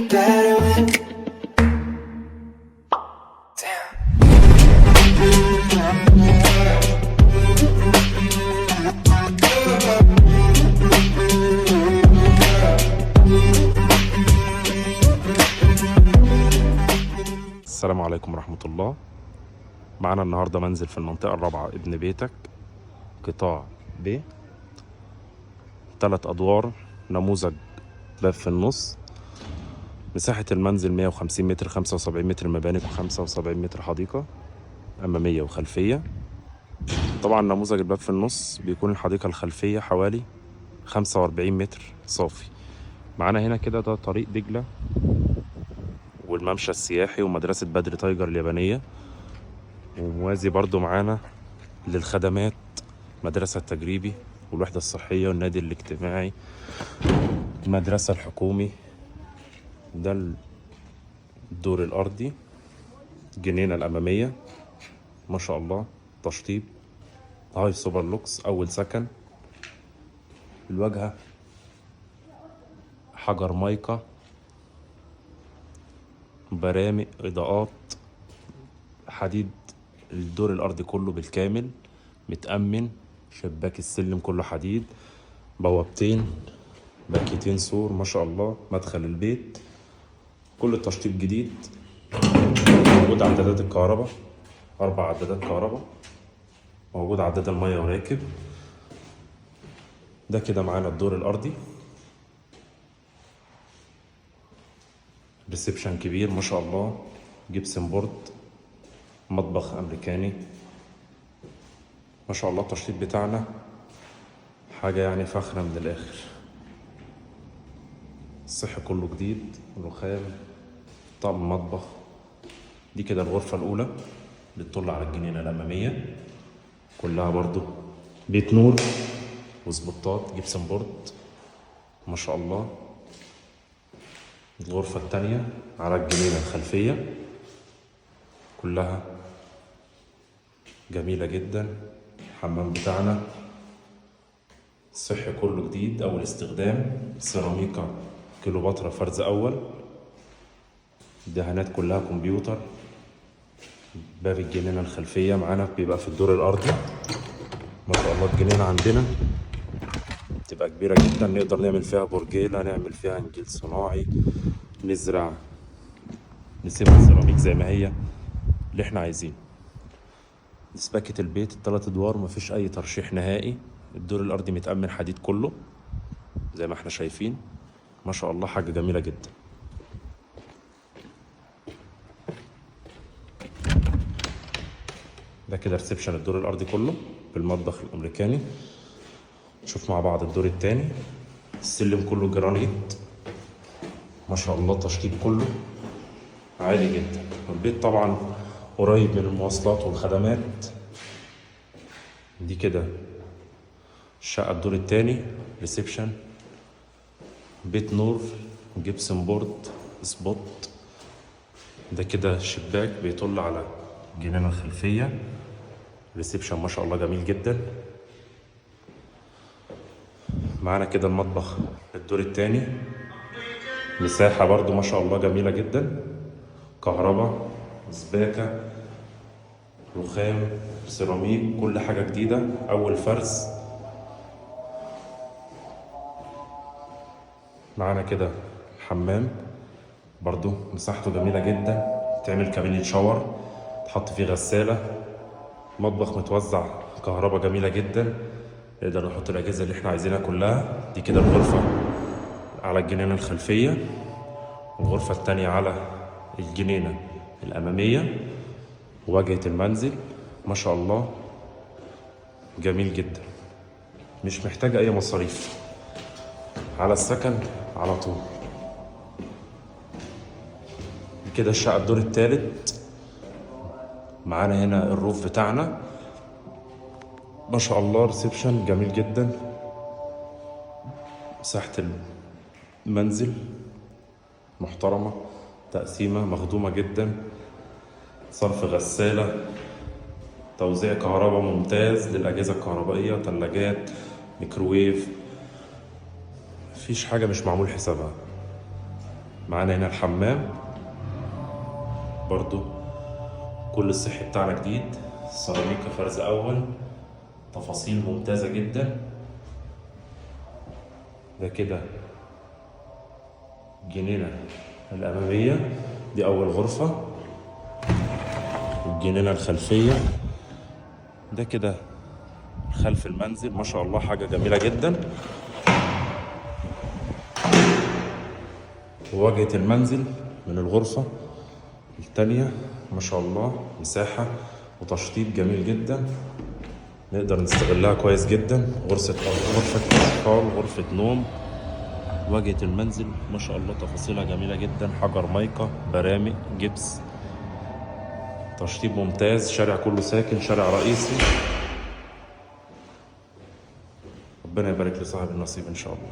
better when. السلام عليكم ورحمة الله. معنا النهاردة منزل في المنطقة الرابعة، ابن بيتك، قطاع ب، 3 أدوار، نموذج باب في النص. مساحة المنزل 150 متر، 75 متر مباني و75 متر حديقة أمامية وخلفية. طبعا نموذج الباب في النص بيكون الحديقة الخلفية حوالي 45 متر صافي. معانا هنا كده ده طريق دجلة والممشى السياحي ومدرسة بدر تايجر اليابانية، وموازي برضو معانا للخدمات مدرسة التجريبي والوحدة الصحية والنادي الاجتماعي، المدرسة الحكومي. ده الدور الأرضي، جنينة الأمامية ما شاء الله، تشطيب هاي سوبر لوكس، أول سكن. الواجهة حجر مايكا، برامق، إضاءات، حديد. الدور الأرضي كله بالكامل متأمن، شباك السلم كله حديد، بوابتين، باكيتين سور ما شاء الله. مدخل البيت كل التشطيب جديد. موجود عدادات الكهرباء، 4 عدادات كهرباء، موجود عداد المية وراكب. ده كده معانا الدور الأرضي، ريسبشن كبير ما شاء الله، جبسن بورد، مطبخ أمريكاني ما شاء الله. التشطيب بتاعنا حاجة يعني فخرة من الآخر. الصحي كله جديد، رخام، طقم مطبخ. دي كده الغرفة الأولى اللي تطل على الجنينة الأمامية، كلها برضو بيت نور وسبوتات، جبسن بورد ما شاء الله. الغرفة التانية على الجنينة الخلفية، كلها جميلة جدا. الحمام بتاعنا الصحي كله جديد، أول استخدام، سيراميكا كليوباترا فرز أول، الدهانات كلها كمبيوتر. باب الجنينة الخلفية معانا بيبقى في الدور الأرضي ما شاء الله. الجنينة عندنا تبقى كبيرة جدا، نقدر نعمل فيها برجيلة، نعمل فيها نجيل صناعي، نزرع، نسيبها سيراميك زي ما هي اللي احنا عايزين. سباكة البيت 3 أدوار، مفيش أي ترشيح نهائي. الدور الأرضي متأمن حديد كله زي ما احنا شايفين ما شاء الله، حاجة جميلة جدا. ده كده ريسبشن الدور الأرضي كله بالمطبخ الأمريكاني. نشوف مع بعض الدور التاني. السلم كله جرانيت ما شاء الله، التشطيب كله عالي جدا. البيت طبعا قريب من المواصلات والخدمات. دي كده الشقة الدور التاني، ريسبشن، بيت نور، جبسن بورد، سبوت. ده كده شباك بيطل على الجنينة الخلفية. ريسبشن ما شاء الله جميل جدا. معانا كده المطبخ الدور التاني، مساحة برضو ما شاء الله جميلة جدا، كهرباء، سباكة، رخام، سيراميك، كل حاجة جديدة، أول فرز. معانا كده حمام برضو مساحته جميلة جدا، تعمل كابينة شاور، تحط فيه غسالة. مطبخ متوزع كهرباء جميلة جدا، نقدر نحط الأجهزة اللي احنا عايزينها كلها. دي كده الغرفة على الجنينة الخلفية، والغرفة التانية على الجنينة الأمامية. واجهة المنزل ما شاء الله جميل جدا، مش محتاجة أي مصاريف، على السكن على طول. كده الشقة الدور التالت. معانا هنا الروف بتاعنا ما شاء الله، ريسبشن جميل جدا. مساحة المنزل محترمة، تقسيمة مخدومة جدا، صرف غسالة، توزيع كهرباء ممتاز للأجهزة الكهربائية، ثلاجات، ميكروويف، مفيش حاجة مش معمول حسابها. معانا هنا الحمام برضو كل الصحي بتاعنا جديد، سيراميكا فرز اول، تفاصيل ممتازة جدا. ده كده الجنينة الأمامية، دي أول غرفة، والجنينة الخلفية ده كده خلف المنزل. ما شاء الله حاجة جميلة جدا. وواجهة المنزل من الغرفة التانية ما شاء الله مساحة وتشطيب جميل جدا، نقدر نستغلها كويس جدا. غرفة أطفال، غرفة نوم. واجهة المنزل ما شاء الله تفاصيلها جميلة جدا، حجر مايكا، برامج جبس، تشطيب ممتاز. شارع كله ساكن، شارع رئيسي. ربنا يبارك لصاحب النصيب إن شاء الله.